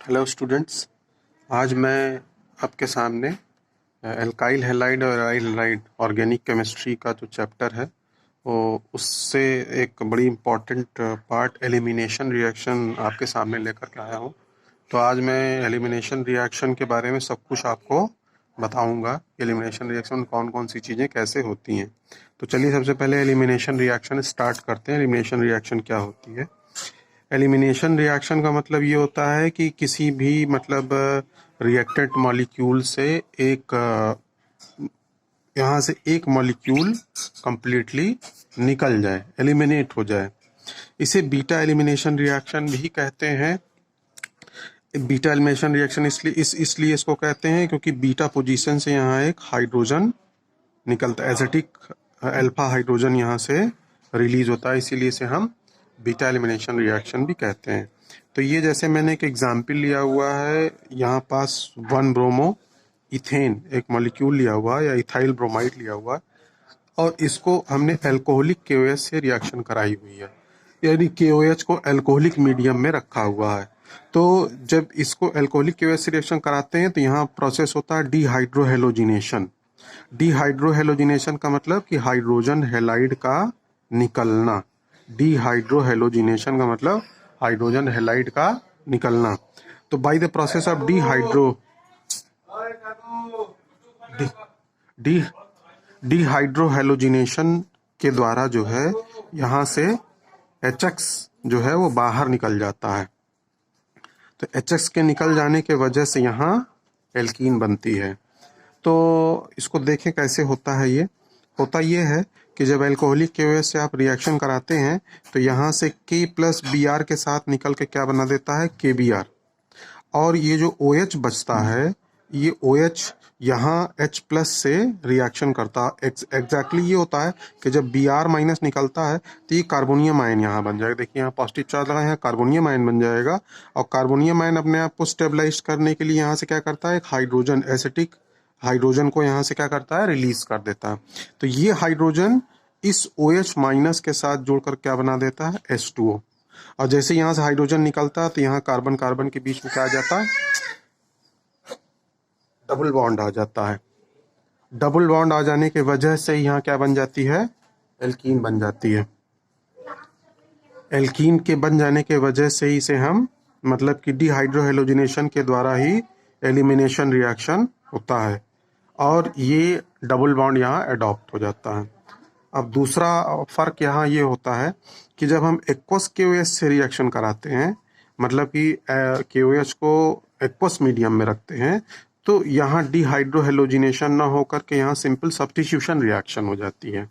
Hello students. आज मैं आपके सामने एल्काइल हैलाइड और एराइल हैलाइड ऑर्गेनिक केमिस्ट्री का जो चैप्टर है वो उससे एक बड़ी इम्पॉर्टेंट पार्ट एलिमिनेशन रिएक्शन आपके सामने लेकर के आया हूँ। तो आज मैं एलिमिनेशन रिएक्शन के बारे में सब कुछ आपको बताऊंगा। एलिमिनेशन रिएक्शन में कौन कौन सी चीज़ें कैसे होती हैं। तो चलिए सबसे पहले एलिमिनेशन रिएक्शन स्टार्ट करते हैं। एलिमिनेशन रिएक्शन क्या होती है? एलिमिनेशन रिएक्शन का मतलब ये होता है कि किसी भी रिएक्टेंट मॉलिक्यूल से एक यहाँ से एक मॉलिक्यूल कंप्लीटली निकल जाए, एलिमिनेट हो जाए। इसे बीटा एलिमिनेशन रिएक्शन भी कहते हैं। बीटा एलिमिनेशन रिएक्शन इसलिए इसको कहते हैं क्योंकि बीटा पोजीशन से यहाँ एक हाइड्रोजन निकलता है, एसिटिक अल्फा हाइड्रोजन यहाँ से रिलीज होता है, इसीलिए इसे हम बीटा एलिमिनेशन रिएक्शन भी कहते हैं। तो ये जैसे मैंने एक एग्जाम्पल लिया हुआ है, यहाँ पास 1 ब्रोमो इथेन एक मॉलिक्यूल लिया हुआ है या इथाइल ब्रोमाइड लिया हुआ है और इसको हमने एल्कोहलिक KOH से रिएक्शन कराई हुई है, यानी KOH को एल्कोहलिक मीडियम में रखा हुआ है। तो जब इसको एल्कोहलिक KOH से रिएक्शन कराते हैं तो यहाँ प्रोसेस होता है डिहाइड्रोहेलोजिनेशन। डिहाइड्रोहेलोजिनेशन का मतलब कि हाइड्रोजन हैलाइड का निकलना। डिहाइड्रोहेलोजिनेशन का मतलब हाइड्रोजन हैलाइड का निकलना। तो by the process of dehydrohalogenation के द्वारा जो है यहाँ से HX जो है वो बाहर निकल जाता है। तो HX के निकल जाने के वजह से यहाँ एल्कीन बनती है। तो इसको देखें कैसे होता है। ये होता ये है कि जब एल्कोहलिक KOH से आप रिएक्शन कराते हैं तो यहाँ से K प्लस Br के साथ निकल के क्या बना देता है, KBr। और ये जो OH बचता है, ये OH यहाँ H प्लस से रिएक्शन करता है। एग्जैक्टली ये होता है कि जब Br माइनस निकलता है तो ये कार्बोनियम आयन यहाँ बन जाएगा। देखिए यहाँ पॉजिटिव चार्ज लगा है, यहाँ कार्बोनियम आयन बन जाएगा। और कार्बोनियम आयन अपने आप को स्टेबलाइज करने के लिए यहाँ से क्या करता है, एक हाइड्रोजन एसिटिक हाइड्रोजन को यहाँ से क्या करता है, रिलीज कर देता है। तो ये हाइड्रोजन इस OH माइनस के साथ जोड़कर क्या बना देता है, H2O। और जैसे यहाँ से हाइड्रोजन निकलता है तो यहाँ कार्बन कार्बन के बीच में क्या आ जाता है, डबल बॉन्ड आ जाता है। डबल बॉन्ड आ जाने के वजह से यहाँ क्या बन जाती है, एल्कीन बन जाती है। एल्कीन के बन जाने के वजह से इसे हम मतलब कि डिहाइड्रोहेलोजिनेशन के द्वारा ही एलिमिनेशन रिएक्शन होता है और ये डबल बॉन्ड यहाँ अडॉप्ट हो जाता है। अब दूसरा फर्क यहाँ ये होता है कि जब हम एक्वस KOH से रिएक्शन कराते हैं, मतलब कि KOH को एक्वस मीडियम में रखते हैं, तो यहाँ डिहाइड्रोहेलोजिनेशन ना होकर के यहाँ सिंपल सब्स्टिट्यूशन रिएक्शन हो जाती है।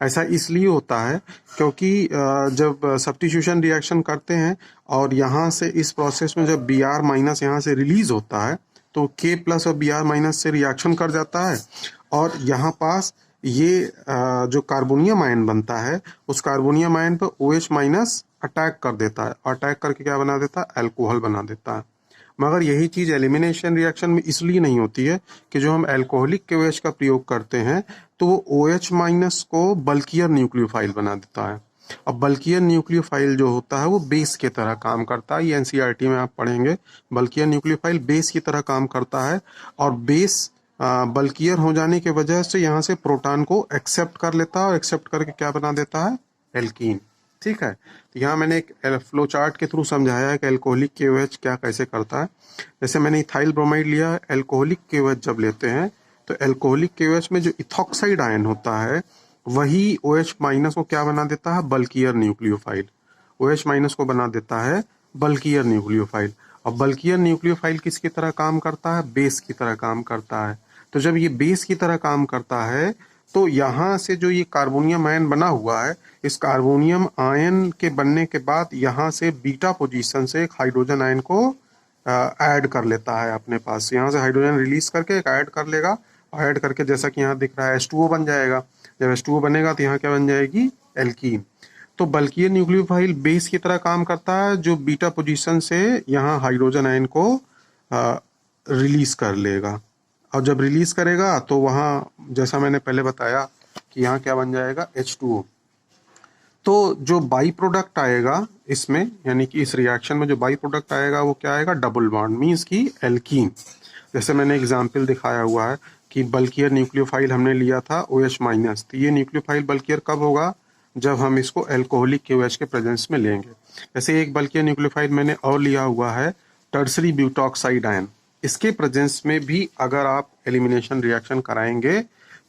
ऐसा इसलिए होता है क्योंकि जब सब्स्टिट्यूशन रिएक्शन करते हैं और यहाँ से इस प्रोसेस में जब Br माइनस यहाँ से रिलीज होता है तो K प्लस और Br माइनस से रिएक्शन कर जाता है और यहाँ पास ये जो कार्बोनियम आयन बनता है उस कार्बोनियम आयन पर OH माइनस अटैक कर देता है। अटैक करके क्या बना देता है, अल्कोहल बना देता है। मगर यही चीज एलिमिनेशन रिएक्शन में इसलिए नहीं होती है कि जो हम एल्कोहलिक KOH का प्रयोग करते हैं तो वो OH माइनस को बल्कियर न्यूक्लियोफाइल बना देता है। अब बल्कियर न्यूक्लियोफाइल जो होता है वो बेस की तरह काम करता है। ये NCERT में आप पढ़ेंगे, बल्कियर न्यूक्लियोफाइल बेस की तरह काम करता है और बेस बल्कियर हो जाने की वजह से यहाँ से प्रोटॉन को एक्सेप्ट कर लेता है और एक्सेप्ट करके क्या बना देता है, एल्कीन। ठीक है, तो यहाँ मैंने एक फ्लो चार्ट के थ्रू समझाया है कि एल्कोहलिक KOH क्या कैसे करता है। जैसे मैंने इथाइल ब्रोमाइड लिया, एल्कोहलिक KOH जब लेते हैं तो एल्कोहलिक KOH में जो इथॉक्साइड आयन होता है वही OH माइनस को क्या बना देता है, बल्कियर न्यूक्लियोफाइल। OH माइनस को बना देता है बल्कियर न्यूक्लियोफाइल। और बल्कियर न्यूक्लियोफाइल किसकी तरह काम करता है, बेस की तरह काम करता है। तो जब ये बेस की तरह काम करता है तो यहाँ से जो ये कार्बोनियम आयन बना हुआ है, इस कार्बोनियम आयन के बनने के बाद यहाँ से बीटा पोजीशन से एक हाइड्रोजन आयन को ऐड कर लेता है अपने पास। यहाँ से हाइड्रोजन रिलीज करके एक ऐड कर लेगा और ऐड करके जैसा कि यहाँ दिख रहा है H2O बन जाएगा। जब H2O बनेगा तो यहाँ क्या बन जाएगी, एल्कीन। तो बल्कियर न्यूक्लियोफाइल बेस की तरह काम करता है जो बीटा पोजीशन से यहाँ हाइड्रोजन आयन को रिलीज कर लेगा। और जब रिलीज करेगा तो वहाँ जैसा मैंने पहले बताया कि यहाँ क्या बन जाएगा, H2O। तो जो बाई प्रोडक्ट आएगा इसमें, यानी कि इस रिएक्शन में जो बाई प्रोडक्ट आएगा वो क्या आएगा, डबल बॉन्ड, मीन्स की एल्कीन। जैसे मैंने एग्जाम्पल दिखाया हुआ है कि बल्कियर न्यूक्लियोफाइल हमने लिया था OH माइनस, तो ये न्यूक्लियोफाइल बल्कियर कब होगा, जब हम इसको अल्कोहलिक KOH के प्रेजेंस में लेंगे। जैसे एक बल्कियर न्यूक्लियोफाइल मैंने और लिया हुआ है टर्सरी ब्यूटॉक्साइड आयन, इसके प्रेजेंस में भी अगर आप एलिमिनेशन रिएक्शन कराएंगे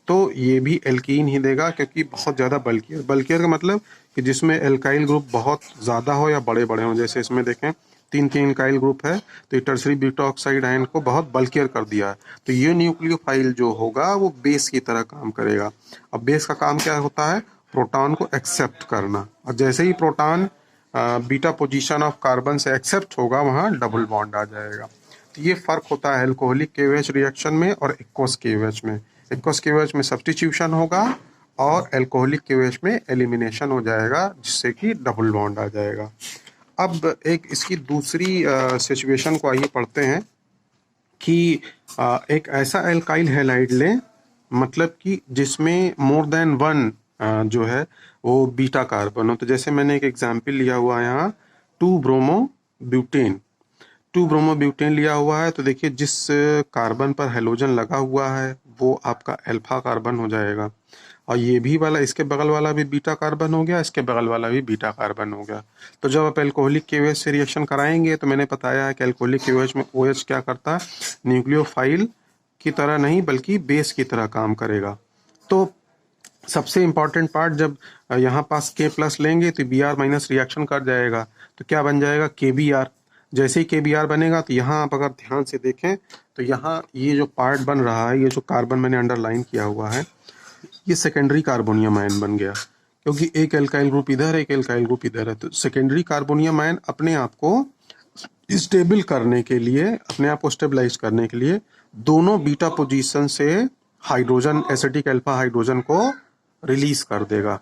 तो ये भी एल्कीन ही देगा, क्योंकि बहुत ज़्यादा बल्कियर, बल्कियर का मतलब कि जिसमें एल्काइल ग्रुप बहुत ज़्यादा हो या बड़े बड़े हों। जैसे इसमें देखें 3 एल्काइल ग्रुप है, तो ये टर्सरी ब्यूटॉक्साइड आयन को बहुत बल्कियर कर दिया है। तो ये न्यूक्लियोफाइल जो होगा वो बेस की तरह काम करेगा। अब बेस का काम क्या होता है, प्रोटॉन को एक्सेप्ट करना, और जैसे ही proton beta position of carbon से एक्सेप्ट होगा वहाँ डबल बॉन्ड आ जाएगा। तो ये फर्क होता है अल्कोहलिक KOH रिएक्शन में और एक्वस KOH में। एक्वस KOH में सब्स्टिट्यूशन होगा और अल्कोहलिक KOH में एलिमिनेशन हो जाएगा, जिससे कि डबल बॉन्ड आ जाएगा। अब एक इसकी दूसरी सिचुएशन को आइए पढ़ते हैं कि एक ऐसा एल्काइल हैलाइड लें, मतलब कि जिसमें मोर देन वन जो है वो बीटा कार्बन हो। तो जैसे मैंने एक एग्जाम्पल लिया हुआ है यहाँ 2 ब्रोमो ब्यूटेन, 2 ब्रोमो ब्यूटेन लिया हुआ है। तो देखिए जिस कार्बन पर हेलोजन लगा हुआ है वो आपका अल्फा कार्बन हो जाएगा, और ये भी वाला, इसके बगल वाला भी बीटा कार्बन हो गया, इसके बगल वाला भी बीटा कार्बन हो गया। तो जब आप अल्कोहलिक KOH से रिएक्शन कराएंगे तो मैंने बताया है कि अल्कोहलिक KOH में OH क्या करता है, न्यूक्लियोफाइल की तरह नहीं बल्कि बेस की तरह काम करेगा। तो सबसे इम्पॉर्टेंट पार्ट, जब यहाँ पास K+ लेंगे तो Br माइनस रिएक्शन कर जाएगा, तो क्या बन जाएगा, KBr। जैसे ही KBr बनेगा तो यहाँ आप अगर ध्यान से देखें तो यहाँ ये जो पार्ट बन रहा है, ये जो कार्बन मैंने अंडरलाइन किया हुआ है, ये सेकेंडरी कार्बोनियम आयन बन गया, क्योंकि एक एल्काइल ग्रुप इधर, एक एल्काइल ग्रुप इधर है। तो सेकेंडरी कार्बोनियम आयन अपने आप को स्टेबल करने के लिए, अपने आप को स्टेबलाइज करने के लिए दोनों बीटा पोजीशन से हाइड्रोजन, एसिटिक अल्फा हाइड्रोजन को रिलीज कर देगा,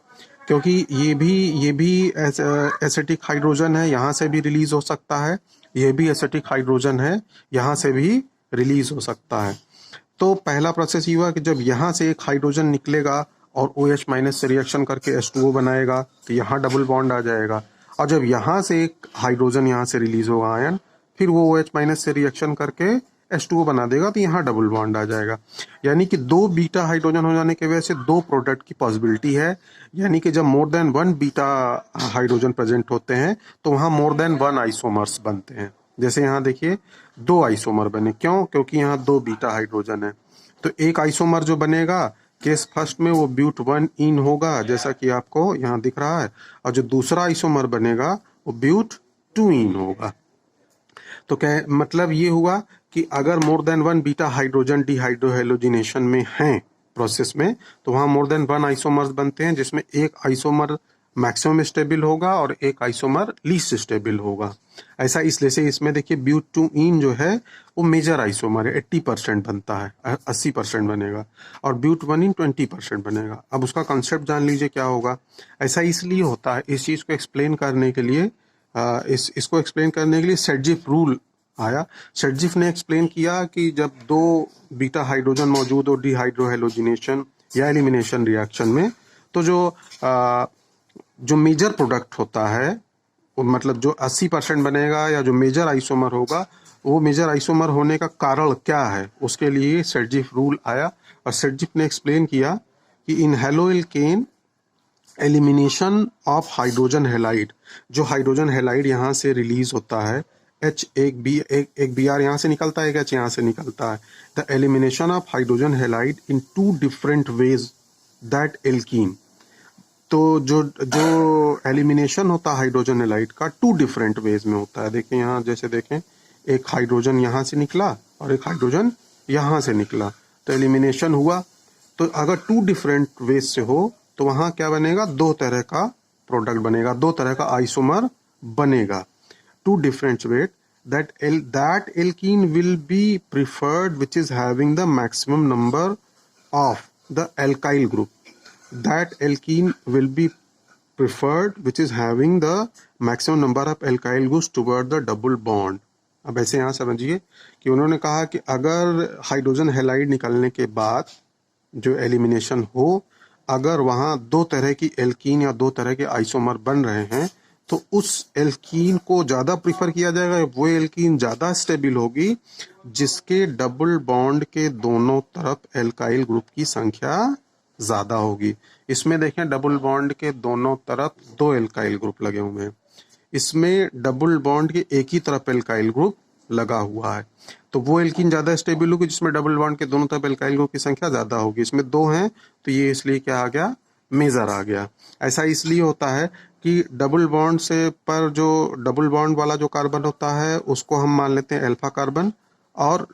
क्योंकि ये भी एसिटिक हाइड्रोजन है, यहाँ से भी रिलीज हो सकता है, ये भी एसिटिक हाइड्रोजन है, यहाँ से भी रिलीज हो सकता है। तो पहला प्रोसेस ये हुआ कि जब यहाँ से एक हाइड्रोजन निकलेगा और OH माइनस से रिएक्शन करके H2O बनाएगा तो यहाँ डबल बॉन्ड आ जाएगा, और जब यहाँ से एक हाइड्रोजन यहाँ से रिलीज होगा आयन, फिर वो OH माइनस से रिएक्शन करके H2O बना देगा, तो यहाँ डबल बॉन्ड आ जाएगा। यानी कि 2 बीटा हाइड्रोजन हो जाने की वजह से 2 प्रोडक्ट की पॉसिबिलिटी है। यानी कि जब more than 1 beta hydrogen present होते हैं तो वहाँ मोर देन 1 आइसोमर्स बनते हैं। जैसे यहाँ देखिए 2 आइसोमर बने, क्यों, क्योंकि यहाँ 2 बीटा हाइड्रोजन है। तो एक आइसोमर जो बनेगा केस फर्स्ट में वो ब्यूट 1 इन होगा, जैसा कि आपको यहाँ दिख रहा है, और जो दूसरा आइसोमर बनेगा वो ब्यूट 2 इन होगा। तो क्या मतलब ये हुआ कि अगर more than 1 beta hydrogen dehydrohalogenation में है प्रोसेस में, तो वहाँ मोर देन 1 आइसोमर्स बनते हैं, जिसमें एक आइसोमर मैक्सिमम स्टेबल होगा और एक आइसोमर लीस्ट स्टेबल होगा। ऐसा इसलिए से इसमें देखिए ब्यूट 2 इन जो है वो मेजर आइसोमर है, 80% बनता है, 80% बनेगा, और ब्यूट 1 इन 20% बनेगा। अब उसका कॉन्सेप्ट जान लीजिए क्या होगा। ऐसा इसलिए होता है, इस चीज़ को एक्सप्लेन करने के लिए इसको एक्सप्लेन करने के लिए सेटजिफ रूल आया। सेटजिफ ने एक्सप्लेन किया कि जब 2 बीटा हाइड्रोजन मौजूद हो डिहाइड्रोहेलोजिनेशन या एलिमिनेशन रिएक्शन में, तो जो मेजर प्रोडक्ट होता है, मतलब जो 80% बनेगा या जो मेजर आइसोमर होगा, वो मेजर आइसोमर होने का कारण क्या है, उसके लिए सेटजिफ रूल आया। और सेटजिफ ने एक्सप्लेन किया कि in haloalkane elimination of hydrogen halide, जो हाइड्रोजन हेलाइड यहाँ से रिलीज होता है, एक Br यहाँ से निकलता है, एक H यहाँ से निकलता है। The elimination of hydrogen halide in 2 different ways that alkene, तो जो एलिमिनेशन होता है हाइड्रोजन हेलाइड का 2 डिफरेंट वेज में होता है। देखिए यहाँ, जैसे देखें एक हाइड्रोजन यहाँ से निकला और एक हाइड्रोजन यहाँ से निकला, तो एलिमिनेशन हुआ। तो अगर 2 डिफरेंट वेज से हो तो वहाँ क्या बनेगा, 2 तरह का प्रोडक्ट बनेगा, 2 तरह का आइसोमर बनेगा। 2 different weight that alkene will be preferred which is having the maximum number of the alkyl group. That alkene will be preferred which is having the maximum number of alkyl groups toward the double bond. अब ऐसे यहाँ समझिए कि उन्होंने कहा कि अगर hydrogen halide निकलने के बाद जो एलिमिनेशन हो, अगर वहाँ दो तरह की एल्कीन या दो तरह के आइसोमर बन रहे हैं तो उस एल्कीन को ज़्यादा प्रीफर किया जाएगा, वो एल्कीन ज़्यादा स्टेबल होगी जिसके डबल बॉन्ड के दोनों तरफ एल्काइल ग्रुप की संख्या ज़्यादा होगी। इसमें देखें डबल बॉन्ड के दोनों तरफ दो एल्काइल ग्रुप लगे हुए हैं, इसमें डबल बॉन्ड के एक ही तरफ एल्काइल ग्रुप लगा हुआ है, तो वो एल्कीन ज़्यादा स्टेबल होगी जिसमें डबल बॉन्ड के दोनों तरफ एल्काइल ग्रुप की संख्या ज़्यादा होगी। इसमें दो हैं तो ये इसलिए क्या आ गया, मेजर आ गया। ऐसा इसलिए होता है कि डबल बॉन्ड से पर जो डबल बॉन्ड वाला जो कार्बन होता है उसको हम मान लेते हैं अल्फा कार्बन, और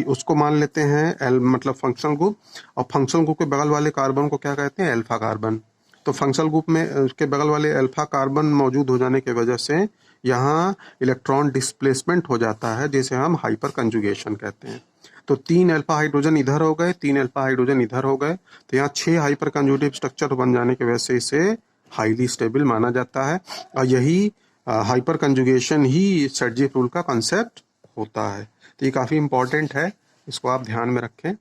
उसको मान लेते हैं मतलब फंक्शनल ग्रुप, और फंक्शनल ग्रुप के बगल वाले कार्बन को क्या कहते हैं, अल्फा कार्बन। तो फंक्शनल ग्रुप में उसके बगल वाले अल्फा कार्बन मौजूद हो जाने की वजह से यहाँ इलेक्ट्रॉन डिस्प्लेसमेंट हो जाता है, जिसे हम हाइपर कंजुगेशन कहते हैं। तो 3 अल्फा हाइड्रोजन इधर हो गए, 3 अल्फा हाइड्रोजन इधर हो गए, तो यहाँ 6 हाइपर कंजुगेटिव स्ट्रक्चर बन जाने की वजह से इसे हाईली स्टेबल माना जाता है, और यही हाइपर कंजुगेशन ही सर्जी रूल का कंसेप्ट होता है। तो ये काफ़ी इंपॉर्टेंट है, इसको आप ध्यान में रखें।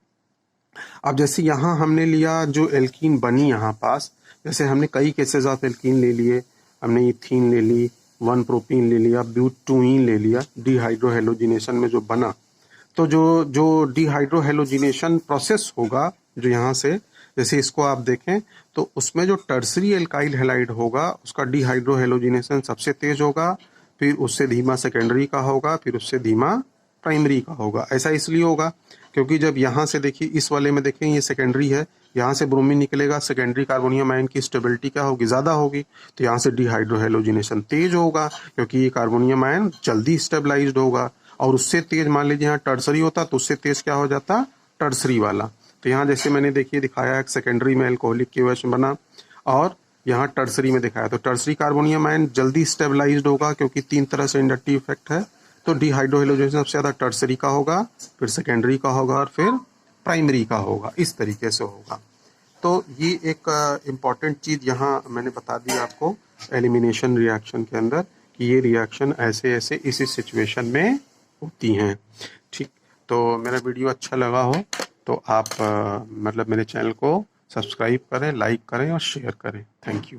अब जैसे यहाँ हमने लिया जो एल्कीन बनी यहाँ पास, जैसे हमने कई केसेस ऑफ एल्कीन ले लिए, हमने इथीन ले ली, 1 प्रोपीन ले लिया, ब्यूटूइन ले लिया, डिहाइड्रोहेलोजिनेशन में जो बना, तो जो जो डिहाइड्रोहेलोजिनेशन प्रोसेस होगा जो यहाँ से, जैसे इसको आप देखें तो उसमें जो टर्सरी एल्काइल हैलाइड होगा उसका डिहाइड्रोहेलोजिनेशन सबसे तेज होगा, फिर उससे धीमा सेकेंडरी का होगा, फिर उससे धीमा प्राइमरी का होगा। ऐसा इसलिए होगा क्योंकि जब यहाँ से देखिए इस वाले में देखें ये सेकेंडरी है, यहाँ से ब्रोमीन निकलेगा, सेकेंडरी कार्बोनियम आयन की स्टेबिलिटी क्या होगी, ज़्यादा होगी, तो यहाँ से डिहाइड्रोहेलोजिनेशन तेज होगा क्योंकि ये कार्बोनियम आयन जल्दी स्टेबलाइज्ड होगा। और उससे तेज मान लीजिए यहाँ टर्सरी होता तो उससे तेज क्या हो जाता, टर्सरी वाला। तो यहाँ जैसे मैंने देखिए दिखाया सेकेंडरी में एल्कोहलिक की वजह से बना, और यहाँ टर्सरी में दिखाया, तो टर्सरी कार्बोनियम आयन जल्दी स्टेबलाइज्ड होगा क्योंकि 3 तरह से इंडक्टिव इफेक्ट है। तो डिहाइड्रोहेलोजिनेशन सबसे ज़्यादा टर्सरी का होगा, फिर सेकेंडरी का होगा, और फिर प्राइमरी का होगा, इस तरीके से होगा। तो ये एक इम्पॉर्टेंट चीज़ यहाँ मैंने बता दी आपको एलिमिनेशन रिएक्शन के अंदर कि ये रिएक्शन ऐसे ऐसे इसी सिचुएशन में होती हैं। ठीक, तो मेरा वीडियो अच्छा लगा हो तो आप मतलब मेरे चैनल को सब्सक्राइब करें, लाइक करें और शेयर करें। Thank you.